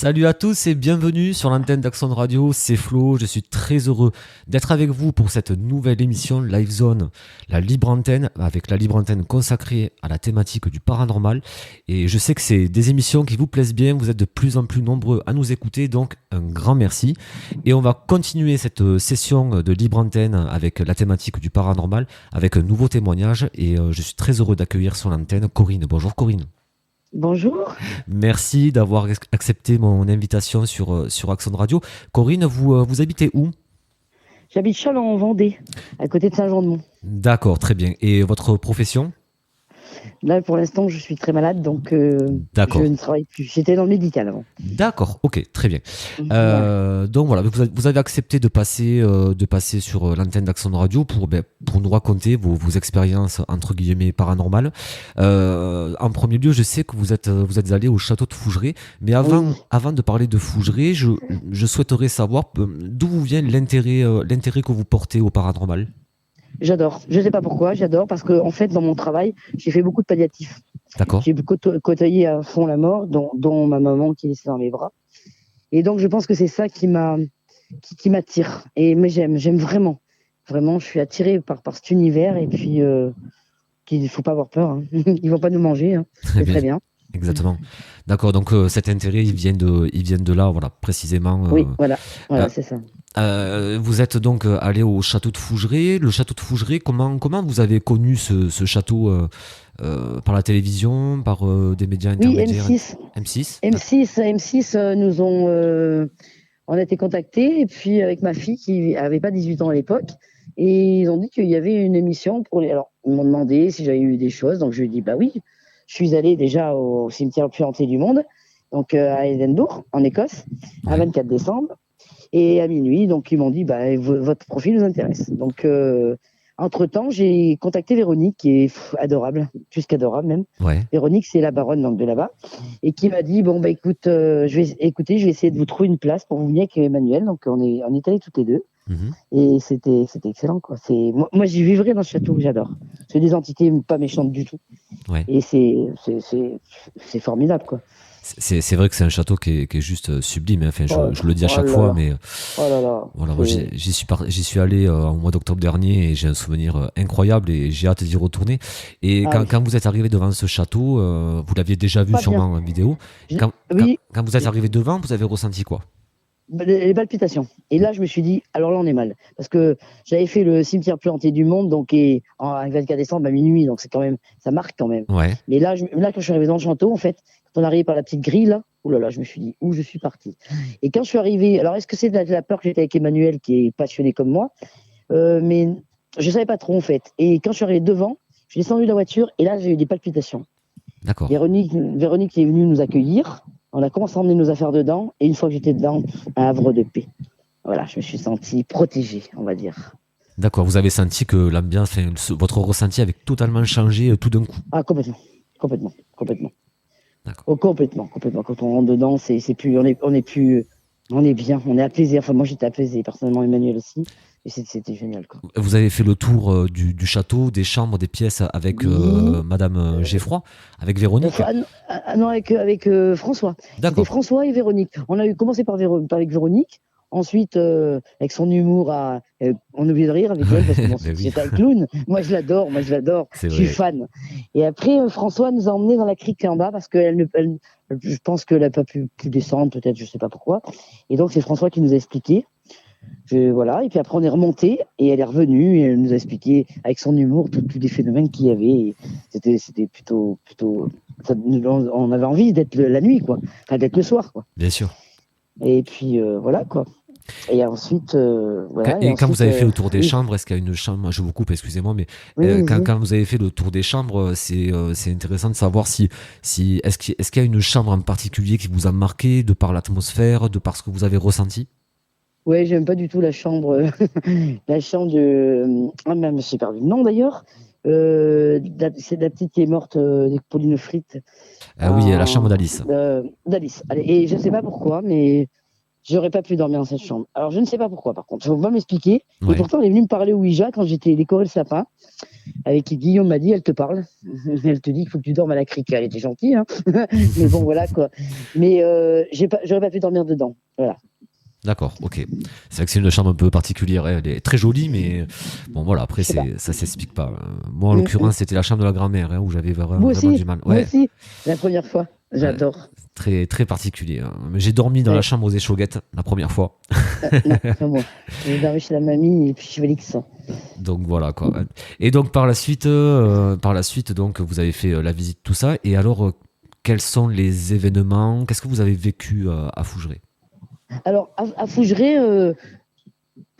Salut à tous et bienvenue sur l'antenne d'Axon Radio, c'est Flo, je suis très heureux d'être avec vous pour cette nouvelle émission Live Zone, la libre antenne, avec la libre antenne consacrée à la thématique du paranormal. Et je sais que c'est des émissions qui vous plaisent bien, vous êtes de plus en plus nombreux à nous écouter, donc un grand merci. Et on va continuer cette session de libre antenne avec la thématique du paranormal, avec un nouveau témoignage. Et je suis très heureux d'accueillir sur l'antenne Corinne. Bonjour Corinne. Bonjour. Merci d'avoir accepté mon invitation sur Axon Radio. Corinne, vous habitez où? J'habite Châlons en Vendée, à côté de Saint-Jean-de-Mont. D'accord, très bien. Et votre profession? Là, pour l'instant, je suis très malade, donc je D'accord. ne travaille plus. J'étais dans le médical avant. D'accord, ok, très bien. Voilà. Donc voilà, vous avez accepté de passer sur l'antenne d'Axon Radio pour nous raconter vos expériences entre guillemets paranormales. En premier lieu, je sais que vous êtes allé au château de Fougeray, mais Oui, avant de parler de Fougeray, je souhaiterais savoir d'où vous vient l'intérêt que vous portez au paranormal. j'adore. Je ne sais pas pourquoi, j'adore parce que en fait, dans mon travail, j'ai fait beaucoup de palliatifs. D'accord? J'ai côtoyé à fond la mort, dont ma maman qui est laissée dans mes bras. Et donc, je pense que c'est ça qui m'attire. Mais j'aime vraiment. Vraiment, je suis attirée par cet univers. Et puis, qu'il ne faut pas avoir peur, hein. Ils vont pas nous manger, hein. Très C'est bien. très bien. Exactement. D'accord, donc cet intérêt, il vient de là, voilà, précisément. Oui, voilà. Euh, Voilà, c'est ça. vous êtes donc allé au château de Fougeray. Le château de Fougeray, comment vous avez connu ce château par la télévision, par des médias Oui, intermédiaires? M6. M6? M6 nous ont. On a été contactés, et puis avec ma fille qui avait pas 18 ans à l'époque, et ils ont dit qu'il y avait une émission pour les. Alors, ils m'ont demandé si j'avais eu des choses, donc je lui ai dit bah oui. Je suis allée déjà au cimetière le plus hanté du monde, donc à Edinburgh, en Écosse, à Ouais. 24 décembre, et à minuit. Donc ils m'ont dit bah votre profil nous intéresse. Donc entre-temps, j'ai contacté Véronique, qui est adorable, plus qu'adorable même. Ouais. Véronique, c'est la baronne donc, de là-bas, et qui m'a dit bon, bah écoute, je vais essayer de vous trouver une place pour vous venir avec Emmanuel. Donc on est allés toutes les deux, Mhm. et c'était excellent, quoi. Moi, j'y vivrais dans ce château, j'adore. C'est des entités pas méchantes du tout, Ouais. et c'est formidable, quoi. C'est vrai que c'est un château qui est juste sublime, hein. Enfin, Oh, je le dis à oh chaque là fois, là, mais oh là là, voilà, moi j'y suis allé au mois d'octobre dernier et j'ai un souvenir incroyable et j'ai hâte d'y retourner. Et ah quand oui, vous êtes arrivé devant ce château, vous l'aviez déjà vu pas bien. sûrement en vidéo. Quand, quand, Oui, quand vous êtes arrivé devant, vous avez ressenti quoi? les palpitations. Et là, je me suis dit, alors là, on est mal. Parce que j'avais fait le cimetière le plus hanté du monde, donc avec 24 décembre à minuit, donc c'est quand même, ça marque quand même. Ouais, Mais là, quand je suis arrivé dans le château, en fait, quand on est arrivé par la petite grille, là, oh là là, je me suis dit, où je suis parti. Et quand je suis arrivé, alors est-ce que c'est de la peur que j'étais avec Emmanuel, qui est passionné comme moi, mais je savais pas trop, en fait. Et quand je suis arrivé devant, je suis descendu de la voiture, et là, j'ai eu des palpitations. d'accord. Véronique est venue nous accueillir. On a commencé à emmener nos affaires dedans. Et une fois que j'étais dedans, un havre de paix. Voilà, je me suis sentie protégée, on va dire. D'accord, vous avez senti que l'ambiance, enfin, votre ressenti avait totalement changé tout d'un coup. Ah, complètement. Complètement. Complètement. D'accord. Oh, complètement. Complètement. Quand on rentre dedans, c'est plus, on est plus, on est bien, on est apaisé. Enfin, moi, j'étais apaisé. Personnellement, Emmanuel aussi. Et c'était génial, quoi. Vous avez fait le tour du château, des chambres, des pièces avec Oui. Madame Euh, Geffroy, avec Véronique. non, avec François. C'était D'accord. François et Véronique. On a eu commencé avec Véronique. Ensuite, avec son humour, on oublie de rire avec elle parce que bon, Ben oui, c'est un clown. Moi je l'adore. c'est Je suis vrai. fan. Et après, François nous a emmenés dans la crique en bas parce je pense qu'elle n'a pas pu descendre, peut-être, je sais pas pourquoi. Et donc c'est François qui nous a expliqué. Voilà. Et puis après, on est remonté et elle est revenue et elle nous a expliqué avec son humour tous les phénomènes qu'il y avait. Et c'était plutôt. On avait envie d'être la nuit, quoi. Enfin, d'être le soir, quoi. Bien sûr. Et puis voilà, quoi. Et ensuite, voilà. Et Et quand vous ensuite, avez fait le tour des oui, chambres, est-ce qu'il y a une chambre, je vous coupe, excusez-moi, mais oui, oui. quand vous avez fait le tour des chambres, c'est intéressant de savoir si est-ce qu'il y a une chambre en particulier qui vous a marqué de par l'atmosphère, de par ce que vous avez ressenti? Ouais, j'aime pas du tout la chambre, la chambre de. Ah, même, j'ai perdu le nom d'ailleurs. C'est de la petite qui est morte des Pauline Frites Ah oui, la chambre d'Alice. d'Alice. Allez, et je sais pas pourquoi, mais j'aurais pas pu dormir dans cette chambre. Alors, je ne sais pas pourquoi, par contre. Je ne vais pas m'expliquer. Ouais. Et pourtant, elle est venue me parler au Ouija quand j'étais décoré le sapin. Avec qui Guillaume m'a dit, elle te parle. Elle te dit qu'il faut que tu dormes à la crique. Elle était gentille, hein. Mais bon, voilà, quoi. Mais j'aurais pas pu dormir dedans. Voilà. D'accord, ok. C'est vrai que c'est une chambre un peu particulière, hein. Elle est très jolie, mais bon voilà, après Je sais pas. ça s'explique pas. Moi en l'occurrence c'était la chambre de la grand-mère, hein, où j'avais vraiment Moi du aussi, mal. moi Ouais, aussi. La première fois. J'adore. très, très particulier, hein. J'ai dormi dans la Ouais. chambre aux échauguettes la première fois. Non, pas moi. J'ai dormi chez la mamie et puis chez Félix. Donc voilà quoi. Et donc par la suite donc vous avez fait la visite, tout ça. Et alors quels sont les événements? Qu'est-ce que vous avez vécu à Fougeray? Alors, à Fougeray,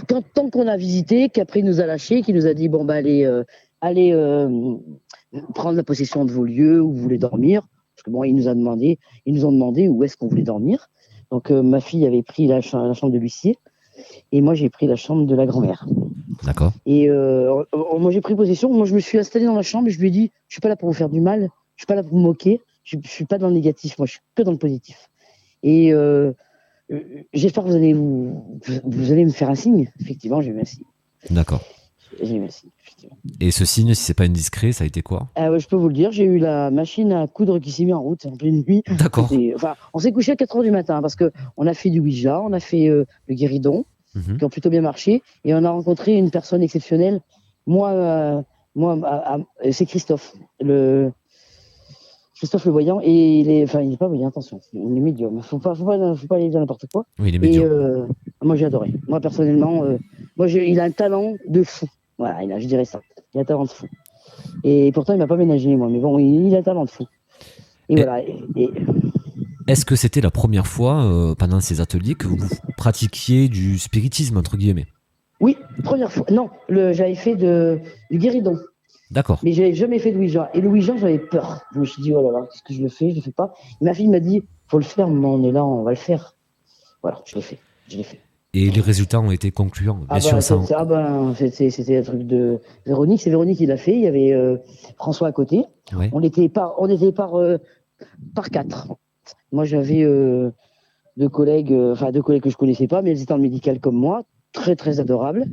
tant qu'on a visité, qu'après il nous a lâchés, qu'il nous a dit bon, bah, allez prendre la possession de vos lieux où vous voulez dormir. Parce que bon, ils nous ont demandé où est-ce qu'on voulait dormir. Donc, ma fille avait pris la chambre de l'huissier et moi, j'ai pris la chambre de la grand-mère. D'accord. Et moi, j'ai pris possession. Moi, je me suis installé dans la chambre et je lui ai dit je suis pas là pour vous faire du mal, je suis pas là pour vous moquer, je suis pas dans le négatif, moi, je suis que dans le positif. Et j'espère que vous allez me faire un signe. Effectivement, j'ai eu un signe. D'accord. J'ai eu un signe, effectivement. Et ce signe, si c'est pas indiscret, ça a été quoi? Ouais, je peux vous le dire, j'ai eu la machine à coudre qui s'est mise en route en pleine nuit. D'accord. Enfin, on s'est couché à 4h du matin parce qu'on a fait du Ouija, on a fait le guéridon, qui ont plutôt bien marché, et on a rencontré une personne exceptionnelle. Moi, c'est Christophe le voyant, et il est pas voyant, attention, il est médium. Faut pas aller dire n'importe quoi. Oui, il est Et médium. moi, j'ai adoré. Moi, personnellement, il a un talent de fou. Voilà, je dirais ça. Il a un talent de fou. Et pourtant, il m'a pas ménagé, moi. Mais bon, il a un talent de fou. Et voilà. Est-ce que c'était la première fois pendant ces ateliers que vous pratiquiez du spiritisme, entre guillemets? Oui, première fois. Non, j'avais fait du guéridon. D'accord. Mais j'avais jamais fait de Ouija. Et le Ouija, j'avais peur. Je me suis dit, oh là là, qu'est-ce que je le fais? Je le fais pas. Et ma fille m'a dit, faut le faire, maman, on est là, on va le faire. Voilà, je l'ai fait. Et les résultats ont été concluants. Bien sûr, ça. C'était un truc de Véronique. C'est Véronique qui l'a fait. Il y avait François à côté. Ouais. On était par 4. Moi, j'avais deux collègues que je connaissais pas, mais elles étaient en médical comme moi, très très adorables.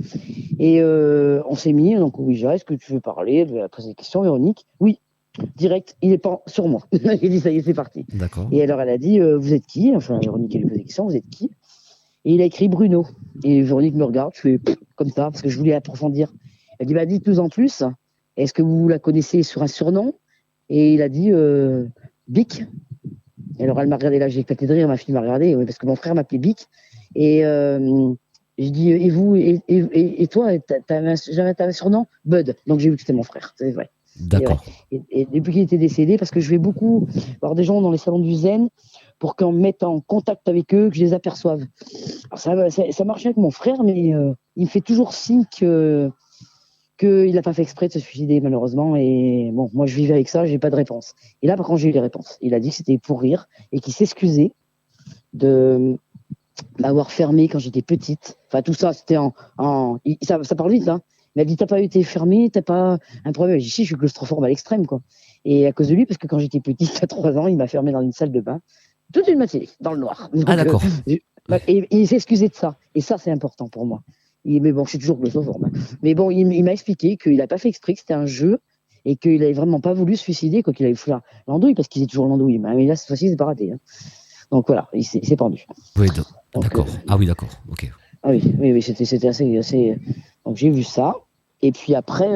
Et on s'est mis donc au Ouija. Est-ce que tu veux parler? Elle a posé des questions, Véronique. Oui, direct. Il est pas sur moi. Il dit ça y est, c'est parti. D'accord. Et alors elle a dit vous êtes qui? Enfin, Véronique elle lui pose des questions. Vous êtes qui? Et il a écrit Bruno. Et Véronique me regarde, je fais comme ça, parce que je voulais approfondir. Elle dit, dites-nous en plus, est-ce que vous la connaissez sur un surnom? Et il a dit, Bic. Et alors elle m'a regardé là, j'ai éclaté de rire, ma fille m'a regardé, parce que mon frère m'appelait Bic. Et je dis, et vous, et toi, t'avais un surnom? Bud. Donc j'ai vu que c'était mon frère, c'est vrai. D'accord. Et depuis qu'il était décédé, parce que je vais beaucoup voir des gens dans les salons du Zen, pour qu'on me mette en contact avec eux, que je les aperçoive. Alors ça marche avec mon frère, mais il me fait toujours signe qu'il n'a pas fait exprès de se suicider, malheureusement. Et bon, moi, je vivais avec ça, j'ai pas de réponse. Et là, par contre, j'ai eu les réponses. Il a dit que c'était pour rire et qu'il s'excusait de m'avoir fermé quand j'étais petite. Enfin, tout ça, c'était ça parle vite, hein. Il m'a dit, t'as pas été fermé, t'as pas un problème. J'ai dit, si, je suis claustrophobe à l'extrême, quoi. Et à cause de lui, parce que quand j'étais petite, à 3 ans, il m'a fermé dans une salle de bain toute une matinée, dans le noir. Donc, d'accord. Et il s'est excusé de ça. Et ça, c'est important pour moi. Mais bon, je suis toujours claustrophobe. Mais bon, il m'a expliqué qu'il n'a pas fait exprès, que c'était un jeu, et qu'il n'avait vraiment pas voulu se suicider, quoi, qu'il avait foutu l'andouille, parce qu'il est toujours l'andouille. Mais là, cette fois-ci, c'est pas raté. Hein. Donc voilà, il s'est pendu. Oui, d'accord. Ah oui, d'accord. Ok. Ah oui, c'était assez. Donc j'ai vu ça. Et puis après,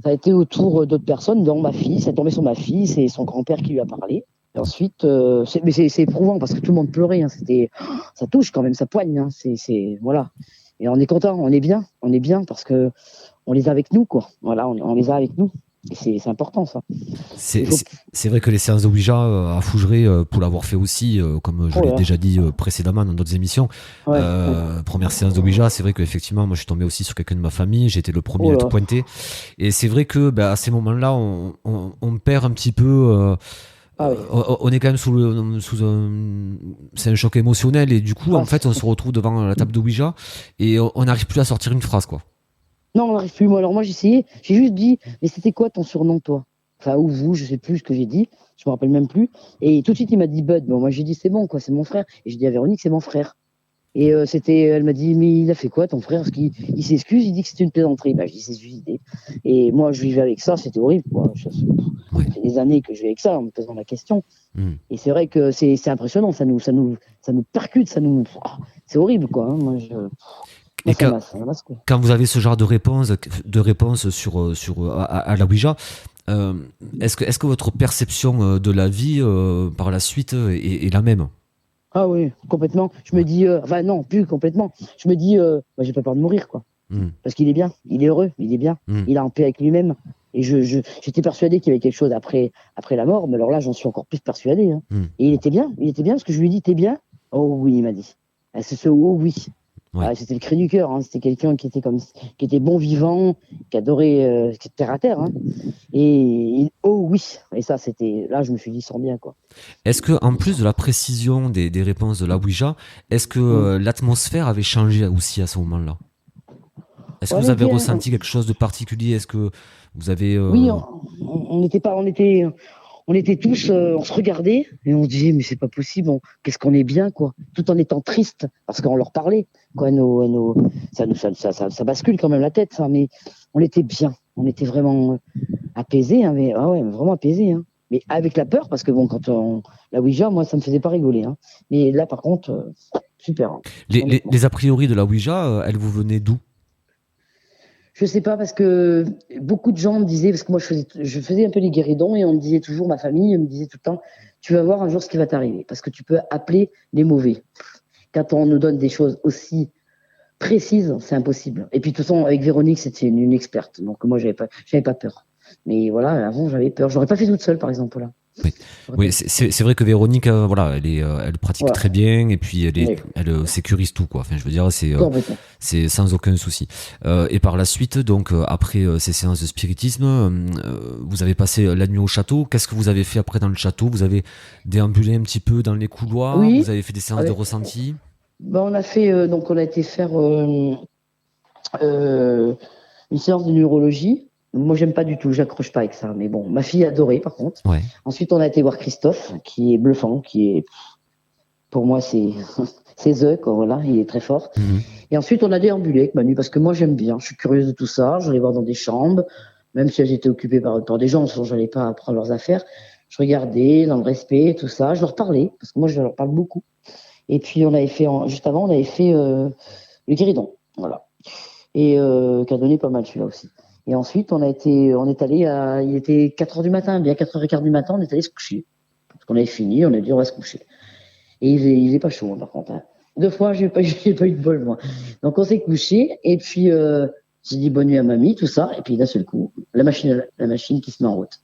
ça a été autour d'autres personnes, dont ma fille. Ça tombé sur ma fille, c'est son grand-père qui lui a parlé. Et ensuite, c'est éprouvant parce que tout le monde pleurait. Hein. Ça touche quand même, ça poigne. Hein. Voilà. Et on est content, on est bien parce que on les a avec nous, quoi. Voilà, on les a avec nous. Et c'est important, ça. C'est vrai que les séances de Ouija à Fougeray, pour l'avoir fait aussi, comme je l'ai déjà dit précédemment dans d'autres émissions, première séance de Ouija, c'est vrai qu'effectivement, moi je suis tombé aussi sur quelqu'un de ma famille, j'étais le premier à être pointé. Et c'est vrai que à ces moments-là, on perd un petit peu. On est quand même c'est un choc émotionnel, et du coup, en fait, on se retrouve devant la table de Ouija et on n'arrive plus à sortir une phrase, quoi. Non, on n'arrive plus. Moi, j'ai essayé. J'ai juste dit, mais c'était quoi ton surnom, toi? Enfin, ou vous, je sais plus ce que j'ai dit. je me rappelle même plus. Et tout de suite, il m'a dit Bud. Bon, moi, j'ai dit c'est bon, quoi, c'est mon frère. Et j'ai dit à Véronique, c'est mon frère. Et elle m'a dit, mais il a fait quoi ton frère? Parce qu'il s'excuse, il dit que c'était une plaisanterie. Bah, je dis, c'est suicidé. Et moi, je vivais avec ça, c'était horrible, quoi. Ça Ouais. fait des années que je vis avec ça, en me posant la question. Mm. Et c'est vrai que c'est impressionnant, ça nous percute, c'est horrible, quoi. Hein. Et Ça masse, quoi. quand vous avez ce genre de réponse à la Ouija, est-ce que votre perception de la vie par la suite est la même? Ah oui, complètement. Je me dis, enfin non, plus complètement. Je me dis, j'ai pas peur de mourir, quoi. Mm. Parce qu'il est bien, il est heureux, il est bien, il est en paix avec lui-même. Et j'étais persuadé qu'il y avait quelque chose après la mort, mais alors là, j'en suis encore plus persuadé. Hein. Et il était bien, parce que je lui ai dit, t'es bien? Oh oui, il m'a dit. C'est ce oh oui. Ouais. Ah, c'était le cri du cœur, hein. C'était quelqu'un qui était bon vivant, qui adorait, qui était terre à terre. Hein. Oh oui. Et ça, là, je me suis dit, sens bien, quoi. Est-ce que, en plus de la précision des réponses de la Ouija, est-ce que l'atmosphère avait changé aussi à ce moment-là? Est-ce que vous avez ressenti quelque chose de particulier? Est-ce que vous avez... Oui, on était tous, on se regardait et on se disait, mais c'est pas possible, qu'est-ce qu'on est bien, quoi. Tout en étant triste, parce qu'on leur parlait, quoi. Ça bascule quand même la tête, ça, mais on était bien. On était vraiment apaisés, hein, mais vraiment apaisés, hein. Mais avec la peur, parce que bon, la Ouija, moi, ça me faisait pas rigoler, hein. Mais là, par contre, super. Hein, les a priori de la Ouija, elles vous venaient d'où? Je sais pas, parce que beaucoup de gens me disaient, parce que moi je faisais un peu les guéridons et on me disait toujours, ma famille me disait tout le temps, tu vas voir un jour ce qui va t'arriver, parce que tu peux appeler les mauvais. Quand on nous donne des choses aussi précises, c'est impossible. Et puis de toute façon, avec Véronique, c'était une experte, donc moi j'avais pas peur. Mais voilà, avant j'avais peur. J'aurais pas fait toute seule, par exemple, là. Oui, c'est vrai que Véronique, voilà, elle pratique très bien et puis elle sécurise tout, quoi. Enfin, je veux dire, c'est sans aucun souci. Et par la suite, donc après ces séances de spiritisme, vous avez passé la nuit au château. Qu'est-ce que vous avez fait après dans le château? Vous avez déambulé un petit peu dans les couloirs. Oui. Vous avez fait des séances de ressenti. On a fait, donc on a été faire une séance de neurologie. Moi, j'aime pas du tout, j'accroche pas avec ça. Mais bon, ma fille adorait, par contre. Ouais. Ensuite, on a été voir Christophe, qui est bluffant, pour moi, c'est The, quoi, voilà, il est très fort. Et ensuite, on a déambulé avec Manu, parce que moi, j'aime bien, je suis curieuse de tout ça, j'allais voir dans des chambres, même si elles étaient occupées par des gens, j'allais pas prendre leurs affaires. Je regardais dans le respect, tout ça, je leur parlais, parce que moi, je leur parle beaucoup. Et puis, juste avant, on avait fait le guéridon, voilà. Et qui a donné pas mal, celui-là aussi. Et ensuite, il était 4h du matin, bien 4h15 du matin, on est allé se coucher. Parce qu'on avait fini, on a dit on va se coucher. Et il est pas chaud, hein, par contre. Hein. 2 fois, j'ai pas eu de bol, moi. Donc, on s'est couché, et puis, j'ai dit bonne nuit à mamie, tout ça, et puis d'un seul coup, la machine qui se met en route.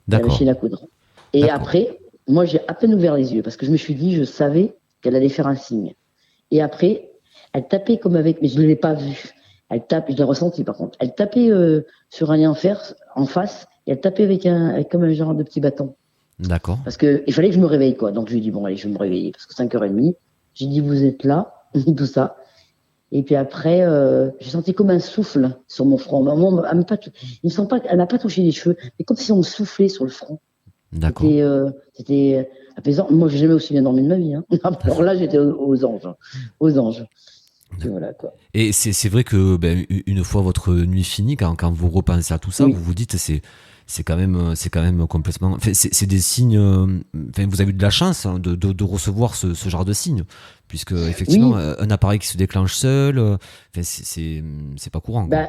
La machine à coudre. Et après, moi, j'ai à peine ouvert les yeux, parce que je me suis dit, je savais qu'elle allait faire un signe. Et après, elle tapait comme avec, mais je ne l'ai pas vue. Elle tape, je l'ai ressenti par contre. Elle tapait sur un lien en face, et elle tapait avec comme un genre de petit bâton. D'accord. Parce que il fallait que je me réveille, quoi. Donc je lui ai dit bon allez, je vais me réveiller parce que 5h30. J'ai dit vous êtes là, tout ça. Et puis après, j'ai senti comme un souffle sur mon front. Maman, elle m'a pas touché les cheveux, mais comme si on me soufflait sur le front. D'accord. C'était apaisant. Moi, j'ai jamais aussi bien dormi de ma vie. Hein. Alors là, j'étais aux anges, aux anges. Et voilà, quoi. Et c'est vrai que une fois votre nuit finie, quand vous repensez à tout ça, vous vous dites c'est quand même complètement. Enfin, c'est des signes. Enfin, vous avez eu de la chance hein, de recevoir ce genre de signes, puisque effectivement un appareil qui se déclenche seul, enfin, c'est pas courant. Quoi.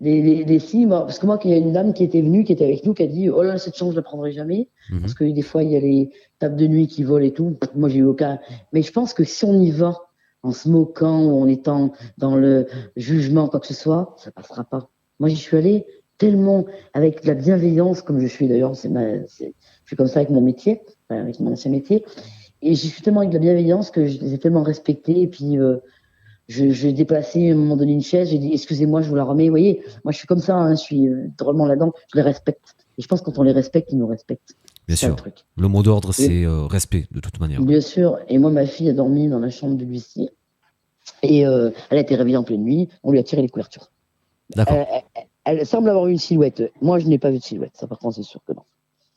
Les signes, parce que moi, il y a une dame qui était venue, qui était avec nous, qui a dit oh là, cette chance, je la prendrai jamais, parce que des fois, il y a les tables de nuit qui volent et tout. Moi, j'ai eu aucun. Mais je pense que si on y va en se moquant ou en étant dans le jugement, quoi que ce soit, ça passera pas. Moi, j'y suis allée tellement avec de la bienveillance, comme je suis d'ailleurs, je suis comme ça avec mon métier, avec mon ancien métier, et j'y suis tellement avec de la bienveillance que je les ai tellement respectés, et puis j'ai déplacé à un moment donné une chaise, j'ai dit excusez-moi, je vous la remets. Vous voyez, moi je suis comme ça, hein, je suis drôlement là-dedans, je les respecte. Et je pense que quand on les respecte, ils nous respectent. Bien sûr. Le mot d'ordre, c'est respect, de toute manière. Bien sûr. Et moi, ma fille a dormi dans la chambre de l'huissier. Et elle a été réveillée en pleine nuit. On lui a tiré les couvertures. D'accord. Elle semble avoir eu une silhouette. Moi, je n'ai pas vu de silhouette. Ça, par contre, c'est sûr que non.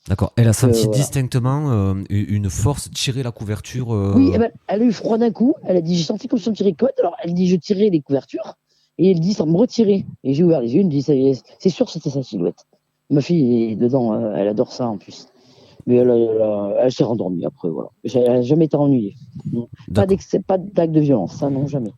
D'accord. Elle a senti Voilà. distinctement une force tirer la couverture. Oui, eh ben, elle a eu froid d'un coup. Elle a dit, j'ai senti comme si on tirait code. Alors, elle dit, je tirais les couvertures. Et elle dit, sans me retirer. Et j'ai ouvert les yeux. Elle me dit, ça y est, c'est sûr, c'était sa silhouette. Ma fille est dedans. Elle adore ça, en plus. Mais elle s'est rendormie après, voilà. Elle n'a jamais été ennuyée. Non. Pas D'accord. d'excès, pas d'acte de violence. Ça, non, jamais.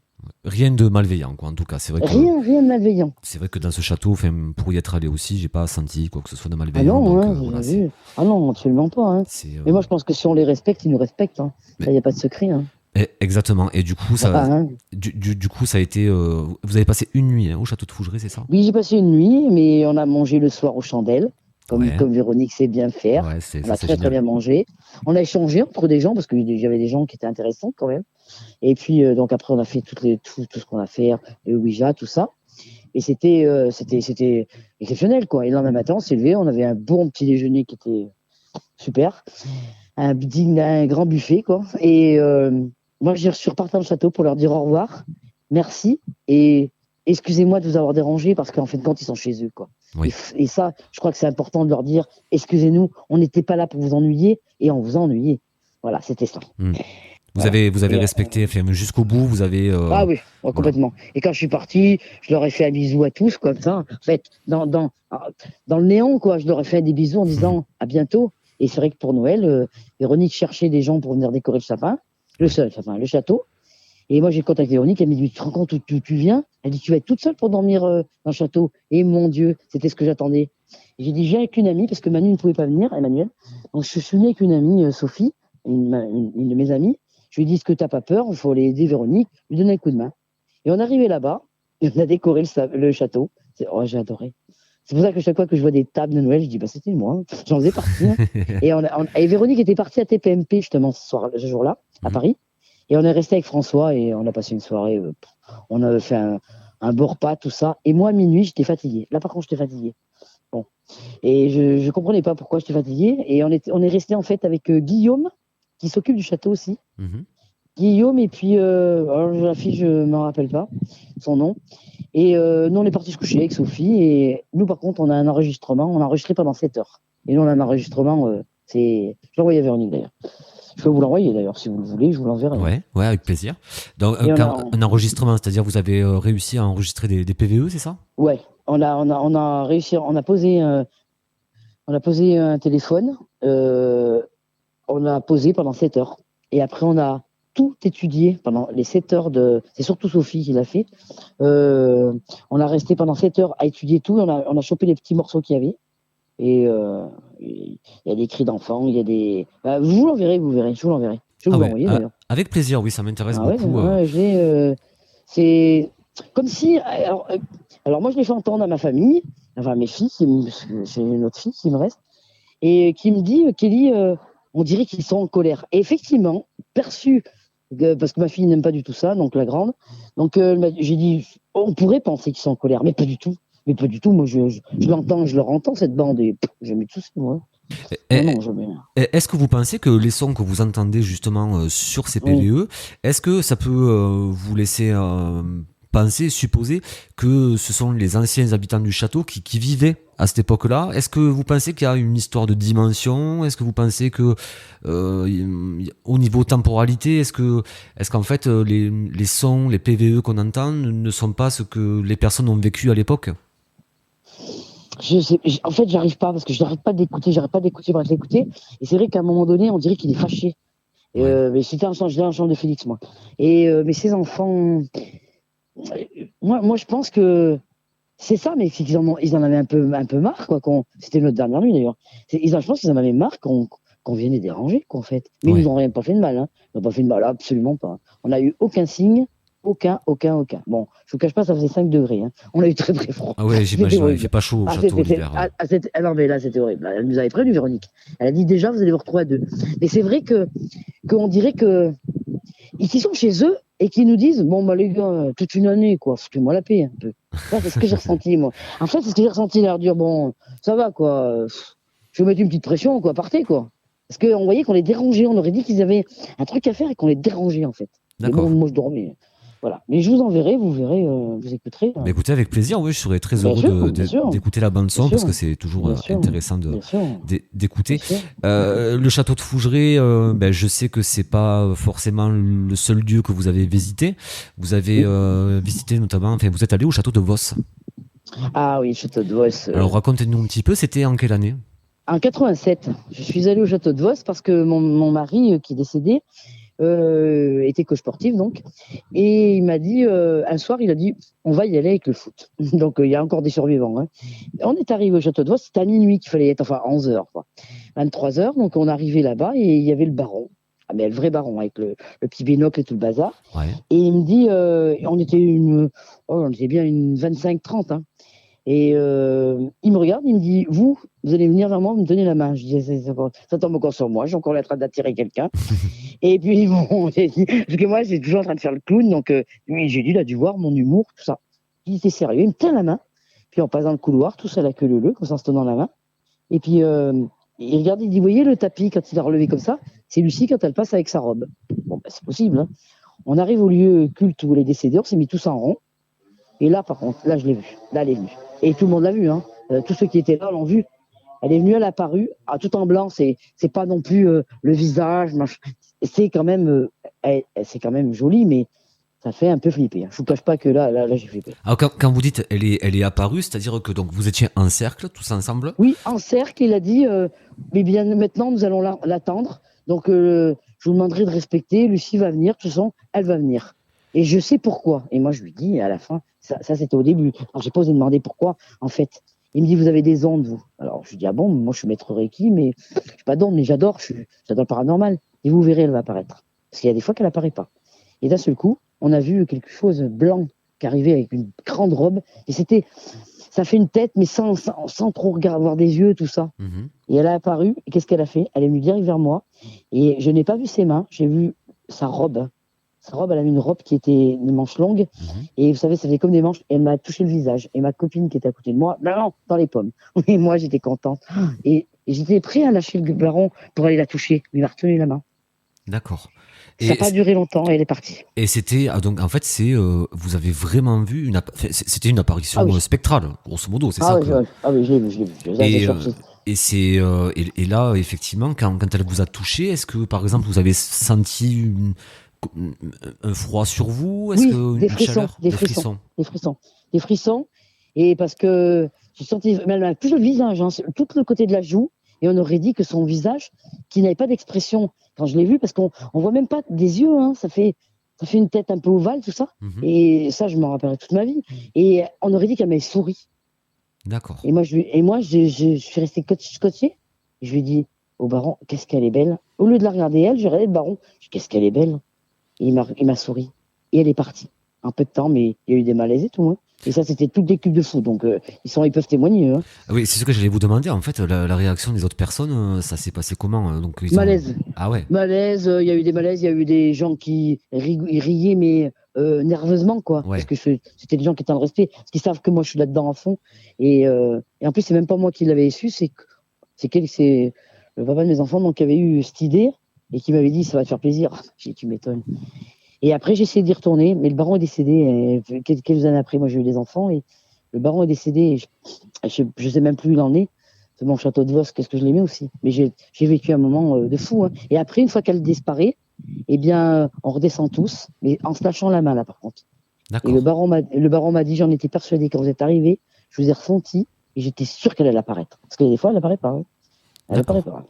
Rien de malveillant, quoi. En tout cas, Rien, rien de malveillant. c'est vrai que dans ce château, enfin, pour y être allé aussi, j'ai pas senti quoi que ce soit de Ah malveillant. non, Donc hein, voilà, j'ai vu. Ah non, absolument pas. Hein. c'est, Mais moi, je pense que si on les respecte, ils nous respectent. Hein. mais- Ça, il n'y a pas de secret. Hein. exactement. Et du coup, Voilà, hein. du coup, ça a été. Vous avez passé une nuit au château de Fougeray, c'est ça? Oui, j'ai passé une nuit, mais on a mangé le soir aux chandelles, Ouais. comme Véronique sait bien faire. Ouais, On ça a c'est très très génial. bien mangé. On a échangé entre des gens parce qu'il y avait des gens qui étaient intéressants quand même. Et puis donc après on a fait tout ce qu'on a fait, le Ouija, tout ça. Et c'était exceptionnel quoi. Et le lendemain matin on s'est levé, on avait un bon petit déjeuner qui était super, un grand buffet quoi. Et moi je suis reparti dans le château pour leur dire au revoir, merci et excusez-moi de vous avoir dérangé parce qu'en fin de compte ils sont chez eux quoi. Oui. Et ça, je crois que c'est important de leur dire excusez-nous, on n'était pas là pour vous ennuyer et on vous a ennuyé. Voilà, c'était ça. Hmm. Voilà. Vous avez Et, respecté, enfin, jusqu'au bout, vous avez. ah oui, ouais, Voilà. complètement. Et quand je suis parti, je leur ai fait un bisou à tous, comme ça. En fait, dans le néant, quoi, je leur ai fait des bisous en disant à bientôt. Et c'est vrai que pour Noël, Véronique cherchait des gens pour venir décorer le sapin, Oui. le château. Et moi, j'ai contacté Véronique, elle m'a dit, tu te rends compte où tu viens? Elle dit, tu vas être toute seule pour dormir dans le château. Et mon Dieu, c'était ce que j'attendais. Et j'ai dit, je viens avec une amie, parce que Manu ne pouvait pas venir, Emmanuel. Donc, je suis venu avec une amie, Sophie, une de mes amies. Je lui ai dit, est-ce que tu n'as pas peur? Il faut aller aider Véronique, lui donner un coup de main. Et on est arrivé là-bas, et on a décoré le château. Oh, j'ai adoré. C'est pour ça que chaque fois que je vois des tables de Noël, je dis, bah, c'était moi, hein. J'en faisais partie. Hein. Et Véronique était partie à TPMP, justement, ce jour-là, à Paris. Et on est resté avec François et on a passé une soirée. On a fait un beau repas, tout ça. Et moi, à minuit, j'étais fatigué. Là, par contre, j'étais fatigué. Bon. Et je ne comprenais pas pourquoi j'étais fatigué. Et on est resté en fait avec Guillaume, qui s'occupe du château aussi. Mhm. Guillaume, et puis alors, la fille, je ne m'en rappelle pas son nom. Et nous, on est parti se coucher avec Sophie. Et nous, par contre, on a un enregistrement. On a enregistré pendant 7 heures. Et nous, on a un enregistrement. Je l'ai envoyé à Véronique d'ailleurs. Je peux vous l'envoyer d'ailleurs, si vous le voulez, je vous l'enverrai. Ouais, ouais, avec plaisir. Donc, Et un enregistrement, c'est-à-dire vous avez réussi à enregistrer des PVE, c'est ça? Ouais, on a réussi, on a posé un téléphone, on a posé pendant 7 heures. Et après, on a tout étudié pendant les 7 heures c'est surtout Sophie qui l'a fait. On a resté pendant 7 heures à étudier tout, on a chopé les petits morceaux qu'il y avait. Et il y a des cris d'enfants, il y a des. Bah, vous l'enverrez, vous verrez, je vous l'enverrai. Je vais Ah vous ouais, l'envoyer d'ailleurs. avec plaisir, oui, ça m'intéresse Ah ouais, beaucoup. ouais, c'est comme si. Alors moi, je l'ai fait entendre à ma famille, enfin à mes filles, j'ai une autre fille qui me reste, et qui me dit, Kelly, on dirait qu'ils sont en colère. Et effectivement, perçu, parce que ma fille n'aime pas du tout ça, donc la grande, donc j'ai dit, on pourrait penser qu'ils sont en colère, mais pas du tout. Mais pas du tout, moi je l'entends, je leur entends cette bande, et j'ai mis tout ça, moi. Non, jamais. Est-ce que vous pensez que les sons que vous entendez justement sur ces Oui. PVE, est-ce que ça peut vous laisser penser, supposer que ce sont les anciens habitants du château qui vivaient à cette époque-là? Est-ce que vous pensez qu'il y a une histoire de dimension? Est-ce que vous pensez que au niveau temporalité, est-ce qu'en fait les sons, les PVE qu'on entend ne sont pas ce que les personnes ont vécu à l'époque? En fait, j'arrive pas parce que j'arrête pas d'écouter, j'arrête pas d'écouter. Et c'est vrai qu'à un moment donné, on dirait qu'il est fâché. Ouais. Mais j'étais dans la chambre de Félix, moi. Et mais ces enfants, moi, je pense que c'est ça, mais c'est ils en avaient un peu marre, quoi. C'était notre dernière nuit d'ailleurs. Je pense qu'ils en avaient marre qu'on vienne les déranger, quoi, en fait. Mais ils Ouais. nous ont rien pas fait de mal, hein. Ils n'ont pas fait de mal, absolument pas. On n'a eu aucun signe. Aucun. Bon, je vous cache pas, ça faisait 5 degrés. Hein. On a eu très très froid. Ah ouais, C'était j'imagine, il horrible. fait pas chaud au château l'hiver. Non, mais là, c'était horrible. Elle nous avait prévenu, Véronique. Elle a dit déjà, vous allez vous retrouver à deux. Mais c'est vrai qu'on dirait que ils sont chez eux et qu'ils nous disent, bon, bah, les gars, toute une année, quoi, foutez-moi la paix, un peu. Ça, c'est ce que j'ai ressenti, moi. En fait, c'est ce que j'ai ressenti, leur dire, bon, ça va, quoi. Je vais mettre une petite pression, quoi, partez, quoi. Parce qu'on voyait qu'on les dérangeait. On aurait dit qu'ils avaient un truc à faire et qu'on les dérangeait, en fait. Mais D'accord. bon, moi, je dormais. Voilà. Mais je vous enverrai, vous verrez, vous écouterez. Bah, écoutez, avec plaisir, oui, je serais très Bien heureux sûr, bien sûr, d'écouter la bande bien son parce sûr, que c'est toujours bien sûr, intéressant bien sûr, bien d'écouter. sûr. Le château de Fougeray, ben, je sais que c'est pas forcément le seul lieu que vous avez visité. Vous avez Oui. visité notamment, enfin, vous êtes allé au château de Vos. Ah oui, château de Vos. Alors racontez-nous un petit peu, c'était en quelle année? En 87, je suis allée au château de Vos parce que mon mari, qui est décédé, était coach sportif donc, et il m'a dit un soir, il a dit on va y aller avec le foot. Donc il y a encore des survivants. Hein. On est arrivé au château de Vos, c'était à minuit qu'il fallait être, enfin 11h, 23h, donc on est arrivé là-bas et il y avait le baron. Ah, mais le vrai baron avec le petit binocle et tout le bazar. Ouais. Et il me dit, on était bien une 25-30. Hein. Et il me regarde, il me dit, vous allez venir vers moi, me donner la main. Je dis, ça tombe encore sur moi, j'ai encore en train d'attirer quelqu'un. Et puis bon, j'ai dit, parce que moi, j'étais toujours en train de faire le clown, donc lui, j'ai dit, il a dû voir mon humour, tout ça. Il était sérieux, il me tient la main, puis on passe dans le couloir, tout ça, la queue leu, comme ça, en se tenant la main. Et puis il regarde, il dit, vous voyez le tapis, quand il a relevé comme ça, c'est Lucie quand elle passe avec sa robe. Bon, ben, c'est possible. Hein. On arrive au lieu culte où les décédés, on s'est mis tous en rond. Et là, par contre, là, je l'ai vue. Là, elle est venue. Et tout le monde l'a vue. Hein. Tous ceux qui étaient là l'ont vue. Elle est venue, elle est apparue, tout en blanc. C'est pas non plus le visage. C'est quand même, c'est quand même joli, mais ça fait un peu flipper. Hein. Je vous cache pas que là, j'ai flippé. Alors quand vous dites elle est apparue, c'est-à-dire que donc vous étiez en cercle tous ensemble? Oui, en cercle, il a dit, mais bien maintenant, nous allons l'attendre. Donc, je vous demanderai de respecter. Lucie va venir. De toute façon, elle va venir. Et je sais pourquoi. Et moi, je lui dis à la fin, ça c'était au début. Alors, j'ai pas osé demander pourquoi, en fait. Il me dit, vous avez des ondes, vous. Alors, je lui dis, ah bon, moi, je suis maître Reiki, mais je suis pas d'ondes, mais j'adore le paranormal. Et vous verrez, elle va apparaître. Parce qu'il y a des fois qu'elle apparaît pas. Et d'un seul coup, on a vu quelque chose blanc qui arrivait avec une grande robe. Et ça fait une tête, mais sans trop avoir des yeux, tout ça. Mmh. Et elle a apparu, et qu'est-ce qu'elle a fait? Elle est venue direct vers moi, et je n'ai pas vu ses mains, j'ai vu sa robe. Sa robe, elle avait une robe qui était de manches longues, et vous savez, ça faisait comme des manches, et elle m'a touché le visage. Et ma copine qui était à côté de moi, non, dans les pommes. Et moi, j'étais contente. Et j'étais prêt à lâcher le baron pour aller la toucher, mais il m'a retenu la main. D'accord. Ça n'a Et pas duré longtemps, et elle est partie. Et c'était donc en fait vous avez vraiment vu c'était une apparition Ah oui. spectrale grosso modo, c'est Ah ça oui, que je l'ai vu, je l'ai vu. et c'est et là effectivement quand elle vous a touché, est-ce que par exemple vous avez senti un froid sur vous, est-ce Oui, que des une frissons, chaleur, des frissons, des frissons, des frissons. Et parce que j'ai senti, mais elle m'a plus le visage, hein, tout le côté de la joue, et on aurait dit que son visage, qui n'avait pas d'expression, quand je l'ai vu, parce qu'on voit même pas des yeux, hein, ça fait une tête un peu ovale, tout ça. Mhm. Et ça, je m'en rappellerai toute ma vie. Et on aurait dit qu'elle m'avait souri. D'accord. Et moi, je suis restée scotché. Et je lui ai dit au baron, qu'est-ce qu'elle est belle. Au lieu de la regarder elle, j'ai regardé le baron. Je dis, qu'est-ce qu'elle est belle. Et il m'a souri. Et elle est partie. Un peu de temps, mais il y a eu des malaises et tout. Hein. Et ça, c'était toute l'équipe de foot. Donc, ils peuvent témoigner. Hein. Ah oui, c'est ce que j'allais vous demander en fait la réaction des autres personnes, ça s'est passé comment donc Malaise. Ah ouais. Malaise, il y a eu des malaises, il y a eu des gens qui riaient, mais nerveusement, quoi. Ouais. Parce que c'était des gens qui étaient en respect, parce qu'ils savent que moi, je suis là-dedans à fond. Et en plus, c'est même pas moi qui l'avais su, c'est le papa de mes enfants donc, qui avait eu cette idée et qui m'avait dit, ça va te faire plaisir. J'ai dit, tu m'étonnes. Et après, j'ai essayé d'y retourner, mais le baron est décédé. Quelques années après, moi, j'ai eu des enfants, et le baron est décédé, et je sais même plus où il en est. C'est mon château de Vos, qu'est-ce que je l'aimais aussi. Mais j'ai vécu un moment de fou. Hein. Et après, une fois qu'elle disparaît, eh bien, on redescend tous, mais en se lâchant la main, là, par contre. D'accord. Et le baron m'a dit, j'en étais persuadé quand vous êtes arrivé, je vous ai ressenti, et j'étais sûr qu'elle allait apparaître. Parce que des fois, elle n'apparaît pas. Hein. Elle apparaît pas.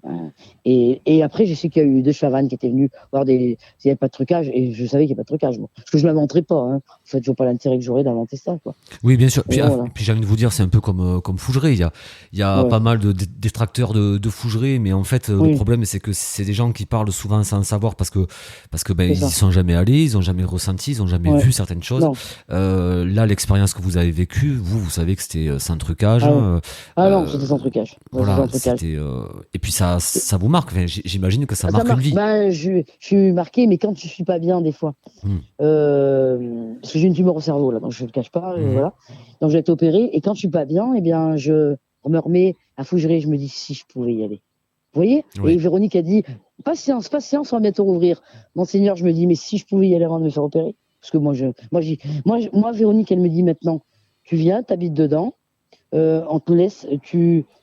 Et après, j'ai su qu'il y a eu deux Chavannes qui étaient venus voir s'il n'y avait pas de trucage, et je savais qu'il n'y avait pas de trucage. Moi. Parce que je ne l'inventerais pas. Hein. En fait, je vois pas l'intérêt que j'aurais d'inventer ça. Quoi. Oui, bien sûr. Puis, voilà. puis j'ai envie de vous dire, c'est un peu comme Fougeray. Il y a Ouais. pas mal de détracteurs de Fougeray, mais en fait, le problème, c'est que c'est des gens qui parlent souvent sans savoir parce que ben, ils y sont jamais allés, ils ont jamais ressenti, ils ont jamais vu certaines choses. Là, l'expérience que vous avez vécue, vous savez que c'était sans trucage. Non, c'était sans trucage. Voilà, c'était. Et puis ça vous marque. Enfin, j'imagine que ça marque une vie. Ben, je suis marqué, mais quand je suis pas bien, des fois. Parce que j'ai une tumeur au cerveau, là, donc je ne le cache pas. Voilà. Donc j'ai été opéré, et quand je suis pas bien, eh bien, je me remets à Fougeray, je me dis si je pouvais y aller. Vous voyez? Et Véronique a dit patience, on va bientôt rouvrir. Monseigneur, je me dis, mais si je pouvais y aller avant de me faire opérer. Parce que moi, Véronique, elle me dit maintenant, tu viens, t'habites dedans, on te laisse,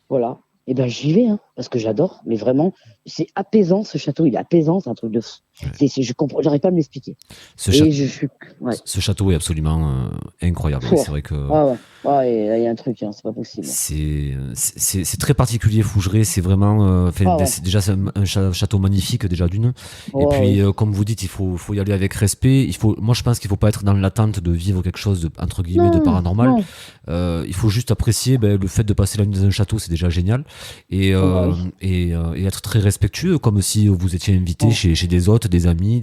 voilà. Et ben j'y vais, hein, parce que j'adore, mais vraiment, c'est apaisant ce château, il est apaisant, c'est un truc de fou. Je comprends, j'arrive pas à me l'expliquer. Ce, Et cha- je suis, ouais. ce château est absolument incroyable. Ouais, c'est vrai que Ouais, et là, il y a un truc, hein, c'est pas possible. c'est très particulier, Fougeray. C'est vraiment, Ouais. c'est un château magnifique déjà d'une. Et Ouais, puis, ouais. comme vous dites, faut y aller avec respect. Moi, je pense qu'il faut pas être dans l'attente de vivre quelque chose de, entre guillemets, de Non, paranormal. non. Il faut juste apprécier le fait de passer la nuit dans un château, c'est déjà génial. Et, Oh, bah oui. et être très respectueux, comme si vous étiez invité Ouais. chez des hôtes, des amis,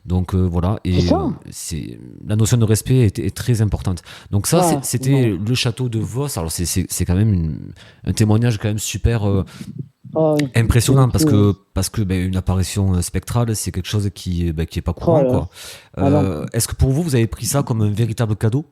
donc voilà. C'est Et ça. la notion de respect est très importante. Donc ça, Ouais, c'était non. le château de Vos. Alors c'est quand même un témoignage quand même super Oh, oui. impressionnant Véronique, oui. parce que une apparition spectrale, c'est quelque chose qui est pas Oh courant, là là. quoi. Ah non. Est-ce que pour vous, vous avez pris ça comme un véritable cadeau?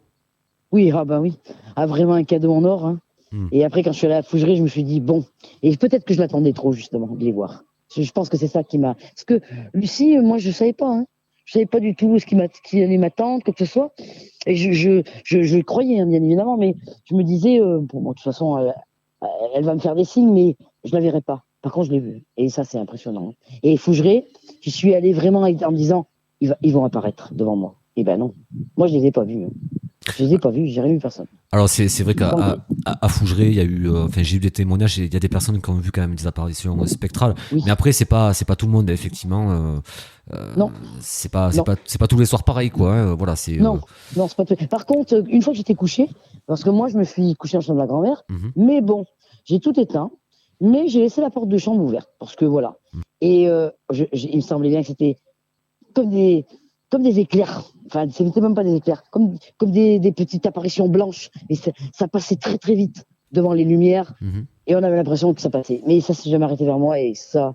Oui, ah bah oui. Ah, vraiment un cadeau en or, hein. Hmm. Et après, quand je suis allé à la Fougerie, je me suis dit, bon. Et peut-être que je l'attendais trop, justement, de les voir. Je pense que c'est ça qui m'a. Parce que Lucie, moi, je savais pas, hein. Je savais pas du tout qui allait m'attendre, quoi que ce soit. Et je croyais, hein, bien évidemment, mais je me disais, bon, de toute façon, elle va me faire des signes, mais je la verrai pas. Par contre, je l'ai vue. Et ça, c'est impressionnant. Et Fougeray, j'y suis allé vraiment en me disant, ils vont apparaître devant moi. Et ben non. Moi, je les ai pas vus, hein. Je les ai pas vus, j'ai rien vu personne. Alors c'est vrai qu'à Donc, à Fougeray, il y a eu, j'ai eu des témoignages, il y a des personnes qui ont vu quand même des apparitions spectrales. oui, Mais après, c'est pas tout le monde, effectivement. non, non, C'est pas tous les soirs pareil, quoi. Hein. Voilà, c'est. non, non, c'est pas tout. Par contre, une fois que j'étais couché, parce que moi, je me suis couché en chambre de la grand-mère, Mhm. mais bon, j'ai tout éteint, mais j'ai laissé la porte de chambre ouverte, parce que voilà. Mhm. Et il me semblait bien que c'était comme des, comme des éclairs. Enfin, c'était même pas des éclairs, comme des petites apparitions blanches. Et ça passait très très vite devant les lumières, Mhm. et on avait l'impression que ça passait. Mais ça s'est jamais arrêté vers moi, et ça,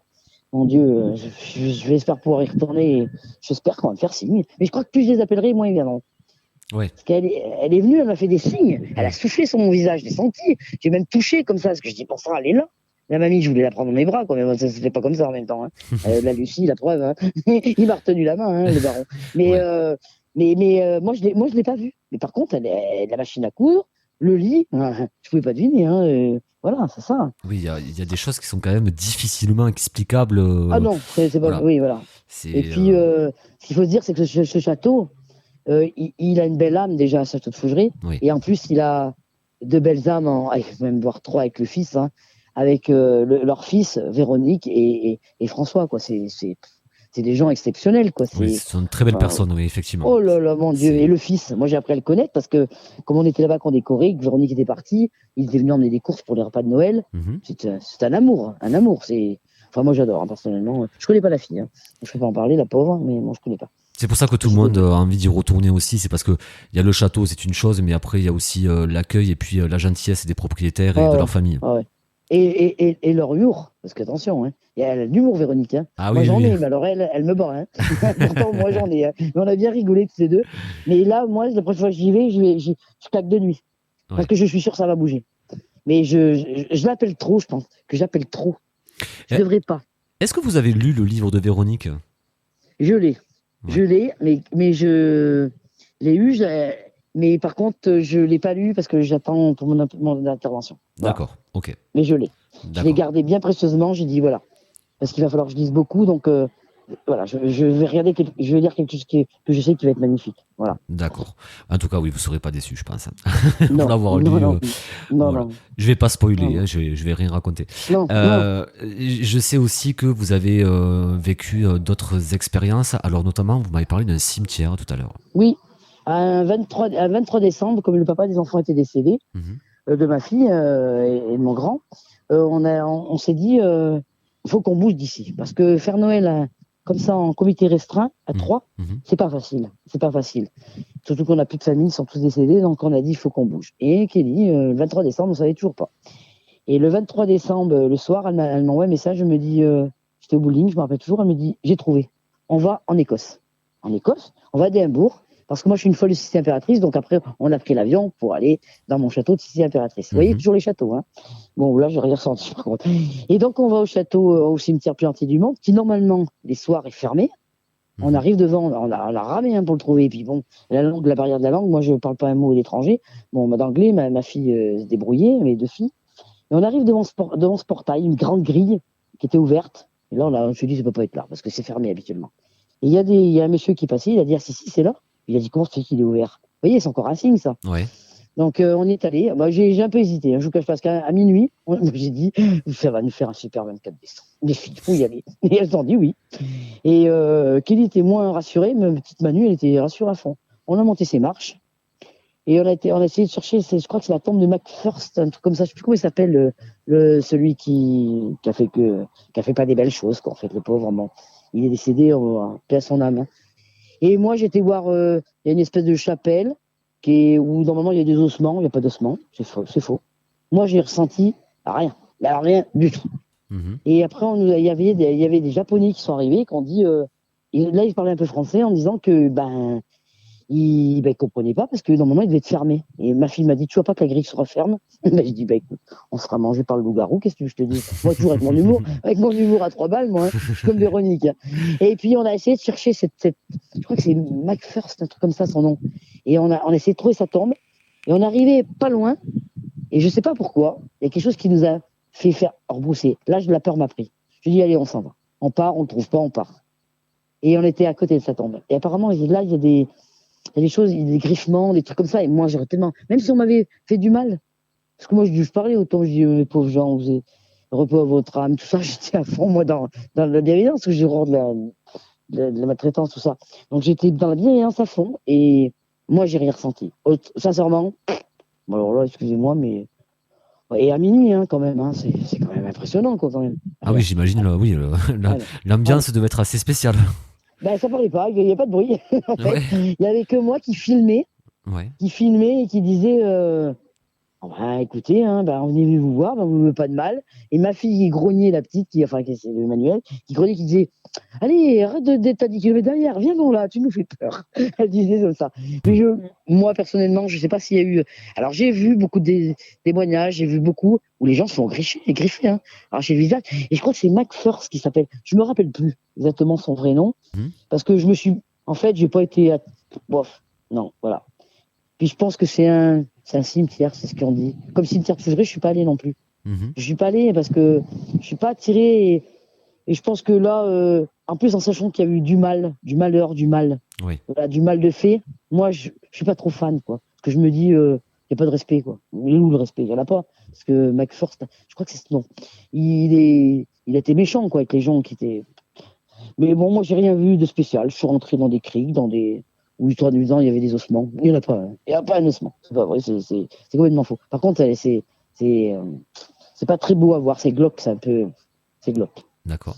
mon Dieu, j'espère pouvoir y retourner. Et j'espère qu'on va me faire signe. Mais je crois que plus je les appellerai, moins ils viendront. Ouais. Parce elle est venue, elle m'a fait des signes. Elle a soufflé sur mon visage, j'ai senti. J'ai même touché comme ça, parce que je dis, bon, ça, elle est là. La mamie, je voulais la prendre dans mes bras, quoi, mais bon, ça se fait pas comme ça en même temps. Hein. La Lucie, la preuve, hein. Il m'a retenu la main, hein, le baron. Mais, Ouais. moi, je l'ai pas vu. Mais par contre, la machine à coudre, le lit, hein, je pouvais pas deviner. Hein, voilà, c'est ça. Oui, il y a des choses qui sont quand même difficilement explicables. Ah non, c'est pas. Voilà. Oui, voilà. Et C'est. puis, ce qu'il faut se dire, c'est que ce château, il a une belle âme déjà, ce château de Fougeray. Oui. Et en plus, il a de belles âmes, même voire trois avec le fils, hein, avec leur fils, Véronique et François. Quoi. C'est des gens exceptionnels. Quoi. Oui, ce sont de très belles personnes, oui, effectivement. Oh là là, mon Dieu. C'est. Et le fils, moi j'ai appris à le connaître parce que, comme on était là-bas quand on décorait, que Véronique était partie, il était venu emmener des courses pour les repas de Noël. Mhm. C'est un amour. Hein, un amour. Enfin, moi j'adore, hein, personnellement. Je connais pas la fille. Hein. Je peux pas en parler, la pauvre, mais moi je connais pas. C'est pour ça que tout le monde a envie d'y retourner aussi. C'est parce que il y a le château, c'est une chose, mais après il y a aussi l'accueil et puis la gentillesse des propriétaires et Ah de ouais, leur famille. ah ouais. Et leur humour, parce que attention, hein, elle a de l'humour, Véronique. Hein. Ah Moi oui, j'en oui. ai, mais alors elle me bat. Hein. Pourtant, moi j'en ai. Hein. Mais on a bien rigolé tous les deux. Mais là, moi, la prochaine fois que j'y vais, je claque de nuit. Parce Ouais. que je suis sûr que ça va bouger. Mais je l'appelle trop, je pense. Que j'appelle trop. Je Eh, devrais pas. Est-ce que vous avez lu le livre de Véronique? Je l'ai. Ouais. Je l'ai, mais je l'ai eu. Mais par contre, je l'ai pas lu parce que j'attends pour mon intervention. Voilà. D'accord, ok. Mais je l'ai. Je l'ai D'accord. gardé bien précieusement. J'ai dit voilà. Parce qu'il va falloir que je lise beaucoup. Donc voilà, je vais regarder, je vais lire quelque chose que je sais qui va être magnifique. Voilà. D'accord. En tout cas, oui, vous ne serez pas déçus, je pense. Non, Pour l'avoir lu. non, non, non, Voilà. non, Je vais pas spoiler, non, hein, je vais rien raconter. non, non. Je sais aussi que vous avez vécu d'autres expériences. Alors, notamment, vous m'avez parlé d'un cimetière tout à l'heure. Oui, un 23 décembre, comme le papa des enfants était décédé, Mhm. de ma fille et de mon grand, on s'est dit, il faut qu'on bouge d'ici. Parce que faire Noël comme ça en comité restreint, à Mhm. 3, Mhm. c'est pas facile. C'est pas facile. Surtout qu'on n'a plus de famille, ils sont tous décédés, donc on a dit, il faut qu'on bouge. Et Kelly, le 23 décembre, on savait toujours pas. Et le 23 décembre, le soir, elle m'envoie un message, elle me dit, j'étais au bowling, je me rappelle toujours, elle me dit, j'ai trouvé. On va en Écosse. En Écosse, on va à Édimbourg, parce que moi je suis une folle de Sissi Impératrice, donc après on a pris l'avion pour aller dans mon château de Sissi Impératrice. Vous voyez, Mhm. toujours les châteaux. Hein. Bon, là j'ai rien ressenti par contre. Et donc on va au château, au cimetière plus entier du monde, qui normalement les soirs est fermé, On arrive devant, on a ramé pour le trouver. Et puis bon, la barrière de la langue, moi je parle pas un mot d'étranger. Bon, d'anglais, ma fille se débrouillait, mes 2 filles. Et on arrive devant ce portail, une grande grille qui était ouverte. Et là, on se dit, ça peut pas être là, parce que c'est fermé habituellement. Et il y a un monsieur qui est passé, il a dit, ah si, c'est là. Il a dit, comment c'est qu'il est ouvert? Vous voyez, c'est encore un signe, ça. Ouais. Donc, on est allé. Bah, j'ai un peu hésité. Je vous cache pas, parce qu'à minuit, j'ai dit, ça va nous faire un super 24 décembre. Les filles, il faut y aller. Et elles ont dit oui. Et Kelly était moins rassurée, mais petite Manu, elle était rassurée à fond. On a monté ses marches. Et on a essayé de chercher, je crois que c'est la tombe de McPherson, un truc comme ça. Je sais plus comment il s'appelle, celui qui a fait pas des belles choses, quoi. En fait, le pauvre, bon, il est décédé, paix à son âme. Hein. Et moi, j'étais voir, il y a une espèce de chapelle où normalement il y a des ossements, il n'y a pas d'ossements, c'est faux. Moi, j'ai ressenti rien, alors rien du tout. Et après, il y avait des Japonais qui sont arrivés, qui ont dit, et là, ils parlaient un peu français en disant que ils comprenaient pas parce que normalement il devait être fermé. Et ma fille m'a dit, tu vois pas que la grille se referme? Là, je dis, écoute, on sera mangé par le loup-garou, qu'est-ce que je te dis? Moi, toujours avec mon humour à 3 balles, moi, hein. Je suis comme Véronique. Hein. Et puis, on a essayé de chercher je crois que c'est McPherson, un truc comme ça, son nom. Et on a essayé de trouver sa tombe. Et on arrivait pas loin. Et je sais pas pourquoi, il y a quelque chose qui nous a fait faire rebrousser. Là, la peur m'a pris. Je dis, allez, on s'en va. On part, on le trouve pas, on part. Et on était à côté de sa tombe. Et apparemment, là, il y a des choses, des griffements, des trucs comme ça. Et moi, j'aurais tellement. Même si on m'avait fait du mal. Parce que moi, je parlais autant, je dis, mes pauvres gens, vous êtes repos à votre âme, tout ça. J'étais à fond, moi, dans la bienveillance, parce que j'ai horreur de la maltraitance, tout ça. Donc, j'étais dans la bienveillance à fond. Et moi, j'ai rien ressenti. Sincèrement, bon, alors là, excusez-moi, mais. Et à minuit, hein, quand même. Hein, c'est quand même impressionnant, quoi, quand même. Ah oui, j'imagine, oui, l'ambiance devait être assez spéciale. Ça parlait pas, il n'y a pas de bruit. En fait, il y avait que moi qui filmais, et qui disait écoutez, hein, on venait vous voir, on ne veut pas de mal. Et ma fille qui grognait, la petite, qui c'est le Manuel, qui grognait, qui disait allez, arrête d'être à 10 km derrière, viens donc là, tu nous fais peur. Elle disait comme ça. Mais moi, personnellement, je ne sais pas s'il y a eu. Alors, j'ai vu beaucoup de témoignages, j'ai vu beaucoup où les gens se font griffer, hein, arracher le visage. Et je crois que c'est McPherson qui s'appelle. Je ne me rappelle plus exactement son vrai nom, parce que en fait, j'ai pas été. Bof, non, voilà. Puis je pense que c'est un cimetière, c'est ce qu'on dit. Comme cimetière de Fougeray, je suis pas allé non plus. Je suis pas allé parce que je suis pas attiré et je pense que là, en plus en sachant qu'il y a eu du mal, du malheur, du mal, voilà, du mal de fait, moi je suis pas trop fan, quoi. Parce que je me dis, il y a pas de respect, quoi. Il est où le respect? Il y en a pas. Parce que McPherson, je crois que c'est non, il était méchant, quoi, avec les gens qui étaient. Mais bon, moi j'ai rien vu de spécial. Je suis rentré dans des criques, où histoire du temps, il y avait des ossements. Il n'y en a pas. Hein. Il n'y a pas un ossement. C'est pas vrai, c'est complètement faux. Par contre, c'est pas très beau à voir. C'est glauque, c'est glauque. D'accord.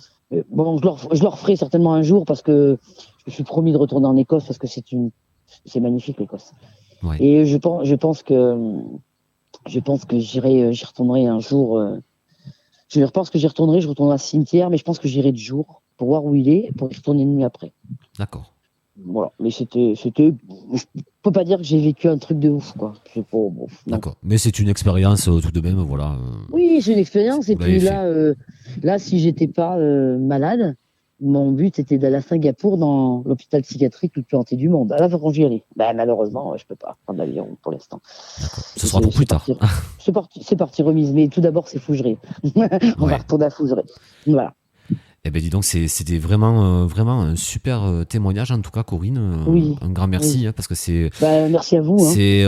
Bon, je leur ferai certainement un jour parce que je me suis promis de retourner en Écosse parce que c'est magnifique, l'Écosse. Ouais. Et je pense que j'y retournerai un jour. Je pense que j'y retournerai, je retournerai à ce cimetière, mais je pense que j'irai de jour pour voir où il est, pour y retourner une nuit après. D'accord. Voilà, mais je peux pas dire que j'ai vécu un truc de ouf, quoi. D'accord, mais c'est une expérience tout de même, voilà. Oui, c'est une expérience, et puis là, si j'étais pas malade, mon but était d'aller à Singapour dans l'hôpital psychiatrique le plus hanté du monde. Là, quand j'y allais. Malheureusement, je peux pas prendre l'avion pour l'instant. D'accord, ce sera pour plus tard. C'est parti remise, mais tout d'abord, c'est Fougeray. On va retourner à Fougeray. Voilà. Eh bien, dis donc, c'était vraiment un super témoignage, en tout cas, Corinne. Oui. Un grand merci, parce que c'est. Merci à vous. C'est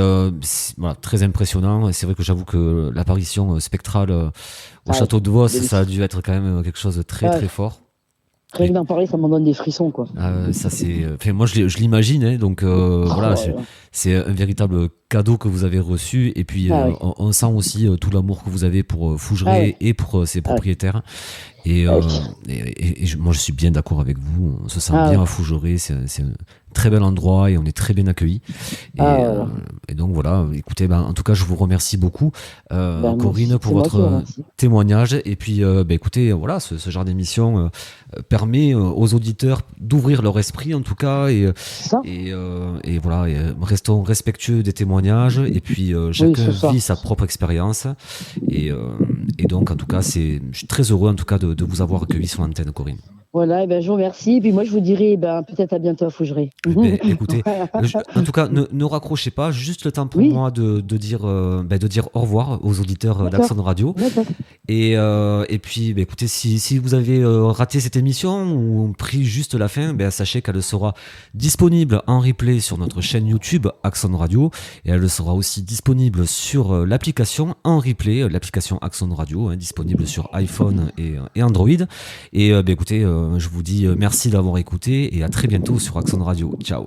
voilà, très impressionnant. C'est vrai que j'avoue que l'apparition spectrale au château de Vos, ça a dû être quand même quelque chose de très, très fort. Rien que d'en parler, ça m'en donne des frissons, quoi. Ça, c'est. Enfin, moi, je l'imagine, hein, donc voilà, c'est un véritable cadeau que vous avez reçu. Et puis, on sent aussi tout l'amour que vous avez pour Fougeray et pour ses propriétaires. Et moi, je suis bien d'accord avec vous. On se sent bien à Fougeray. C'est un très bel endroit et on est très bien accueillis. Et donc, voilà. Écoutez, en tout cas, je vous remercie beaucoup, Corinne, pour votre témoignage. Et puis, écoutez, voilà, ce genre d'émission permet aux auditeurs d'ouvrir leur esprit, en tout cas. Et voilà, restons respectueux des témoignages. Et puis, chacun vit sa propre expérience. Et donc, en tout cas, je suis très heureux, en tout cas, de vous avoir accueilli sur l'antenne, Corinne. Voilà, et ben, je vous remercie. Et puis moi, je vous dirai peut-être à bientôt à Fougeray. Ben, écoutez, Voilà. en tout cas, ne raccrochez pas, juste le temps pour Oui, moi de dire au revoir aux auditeurs d'accord, d'Axon Radio. d'accord. Et puis, écoutez, si vous avez raté cette émission ou pris juste la fin, sachez qu'elle sera disponible en replay sur notre chaîne YouTube Axon Radio et elle sera aussi disponible sur l'application en replay, l'application Axon Radio, hein, disponible sur iPhone et Android. Et écoutez, je vous dis merci d'avoir écouté et à très bientôt sur Axon Radio. Ciao.